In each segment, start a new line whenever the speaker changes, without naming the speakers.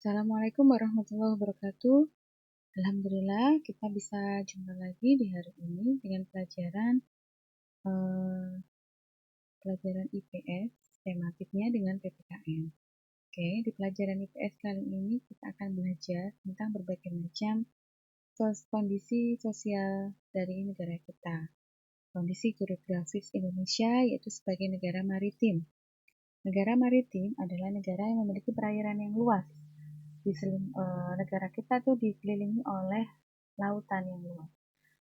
Assalamualaikum warahmatullahi wabarakatuh. Alhamdulillah kita bisa jumpa lagi di hari ini dengan pelajaran IPS, tematiknya dengan PPKN. Oke, di pelajaran IPS kali ini kita akan belajar tentang berbagai macam kondisi sosial dari negara kita. Kondisi geografis Indonesia yaitu sebagai negara maritim. Negara maritim adalah negara yang memiliki perairan yang luas. Negara kita tuh dikelilingi oleh lautan yang luas.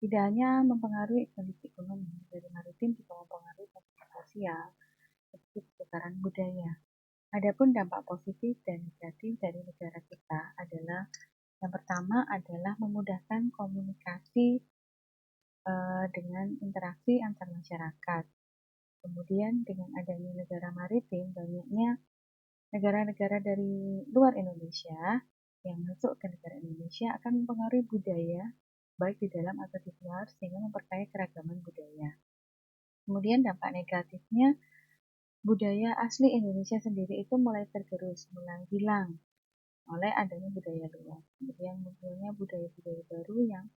Tidak hanya mempengaruhi kondisi ekonomi, dari maritim juga mempengaruhi kondisi sosial, seperti pertukaran budaya. Adapun dampak positif dan negatif dari negara kita adalah yang pertama adalah memudahkan komunikasi dengan interaksi antar masyarakat. Kemudian dengan adanya negara maritim, banyaknya negara-negara dari luar Indonesia yang masuk ke negara Indonesia akan mempengaruhi budaya baik di dalam atau di luar sehingga memperkaya keragaman budaya. Kemudian dampak negatifnya, budaya asli Indonesia sendiri itu mulai tergerus, mulai hilang oleh adanya budaya luar. Kemudian munculnya budaya-budaya baru yang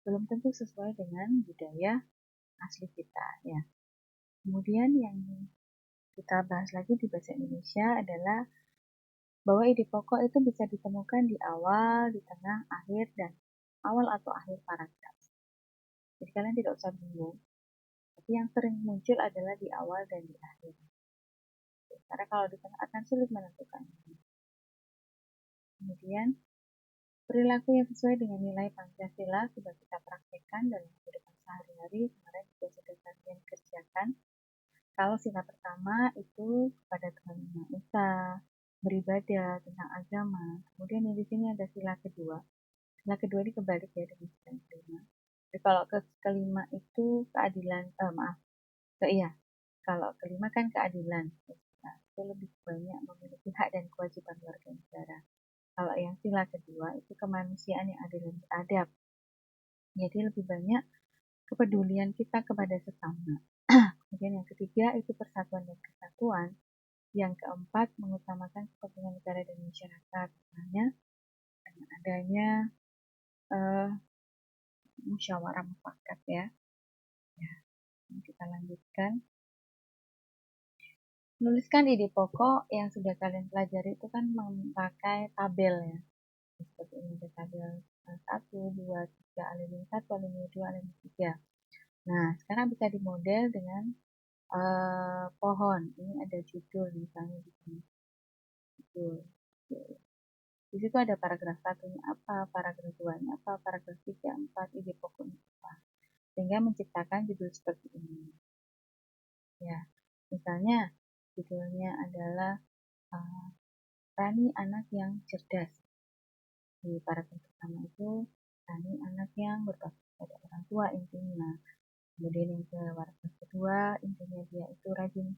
belum tentu sesuai dengan budaya asli kita ya. Kemudian yang kita bahas lagi di bahasa Indonesia adalah bahwa ide pokok itu bisa ditemukan di awal, di tengah, akhir, dan awal atau akhir paragraf. Jadi kalian tidak usah bingung, tapi yang sering muncul adalah di awal dan di akhir. Karena kalau di tengah akan sulit menentukannya. Kemudian, perilaku yang sesuai dengan nilai Pancasila sudah kita praktekkan dalam kehidupan sehari-hari, kemarin juga sudah kalian kerjakan. Kalau sila pertama itu kepada Tuhan Yang Maha Esa, beribadah tentang agama. Kemudian di sini ada sila kedua. Sila kedua ini kebalik ya dengan sila kelima. Jadi kalau kelima itu keadilan, kalau kelima kan keadilan. Nah, itu lebih banyak memiliki hak dan kewajiban warga negara. Kalau yang sila kedua itu kemanusiaan yang adil dan beradab. Jadi lebih banyak kepedulian kita kepada sesama. Kemudian yang ketiga itu persatuan dan kesatuan. Yang keempat mengutamakan kepentingan negara dan masyarakat. Misalnya dengan adanya musyawarah mufakat ya. Kita lanjutkan. Menuliskan ide pokok yang sudah kalian pelajari itu kan memakai tabel ya. Seperti ini ada tabel 1, 2, 3, alinea 1, alinea 2, alinea 3. Nah, sekarang bisa dimodel dengan pohon. Ini ada judul misalnya di sini. Judul. Di situ ada paragraf 1-nya apa, paragraf 2-nya apa, paragraf 3, 4, ide pokoknya apa. Sehingga menciptakan judul seperti ini. Ya, misalnya judulnya adalah Rani anak yang cerdas. Di paragraf pertama itu Rani anak yang berbakti pada orang tua intinya. Kemudian yang ke paragraf kedua intinya dia itu rajin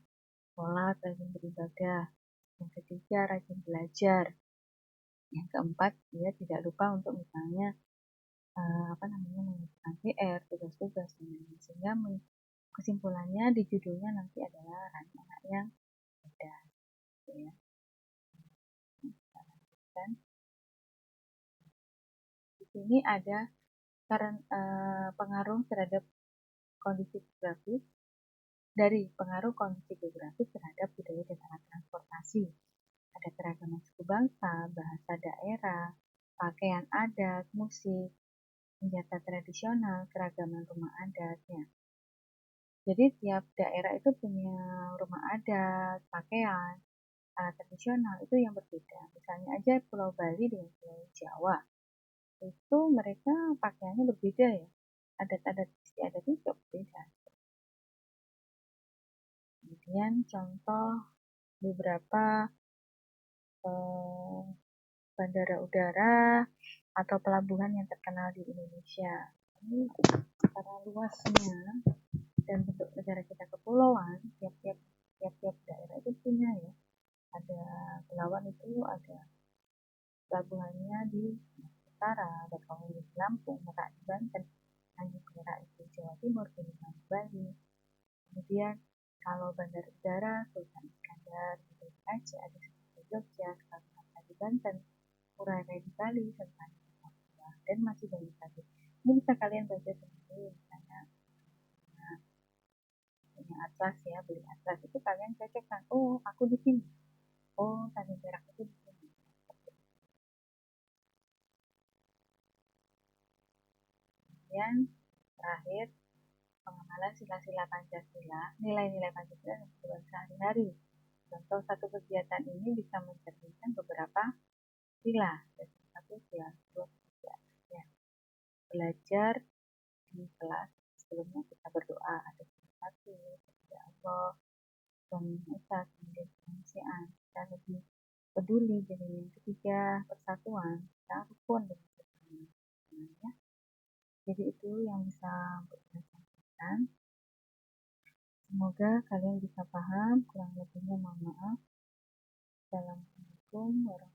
sholat, rajin beribadah. Yang ketiga rajin belajar. Yang keempat dia tidak lupa untuk misalnya mengerjakan PR, tugas-tugas dan lain-lain. Sehingga kesimpulannya di judulnya nanti adalah Rani anak yang cerdas. Ya. Kita lanjutkan. Di sini ada pengaruh terhadap kondisi geografis dari pengaruh kondisi geografis terhadap budaya dan alat transportasi. Ada keragaman suku bangsa, bahasa daerah, pakaian adat, musik, senjata tradisional, keragaman rumah adatnya. Jadi tiap daerah itu punya rumah adat, pakaian, alat tradisional itu yang berbeda. Misalnya aja Pulau Bali dengan Pulau Jawa, itu mereka pakaiannya berbeda ya. Adat-adat istiadatnya juga berbeda. Kemudian contoh beberapa bandara udara atau pelabuhan yang terkenal di Indonesia. Ini karena luasnya dan bentuk negara kita kepulauan, tiap-tiap daerah itu punya ya. Ada Belawan itu ada pelabuhannya di Utara, Bakauheni di Lampung, Merak di Banten, Tanjung Perak itu Jawa Timur, Gilimanuk di Bali. Kemudian kalau bandar udara Sultan Iskandar di Aceh, ada di Jogja, Soekarno-Hatta di Banten, Urai di Bali, serta di Papua, dan masih banyak lagi. Ini bisa kalian baca sendiri, misalnya punya atlas ya, beli atlas itu kalian cocokkan. Oh, aku di sini. Oh, Tanjung Perak itu di sini. Kemudian terakhir pengenalan sila-sila Pancasila, nilai-nilai Pancasila dalam kehidupan sehari-hari. Contoh satu kegiatan ini bisa mencerminkan beberapa sila. Satu sila, dua tiga. Ya. Belajar di kelas sebelumnya kita berdoa ada satu kepada Allah, suami Esa, kemudian kemanusiaan, kita lebih peduli. Jadi yang ketiga persatuan, kita rukun dengan sesama. Ya. Jadi itu yang bisa saya sampaikan. Semoga kalian bisa paham, kurang lebihnya mohon maaf. Assalamualaikum warahmatullahi wabarakatuh.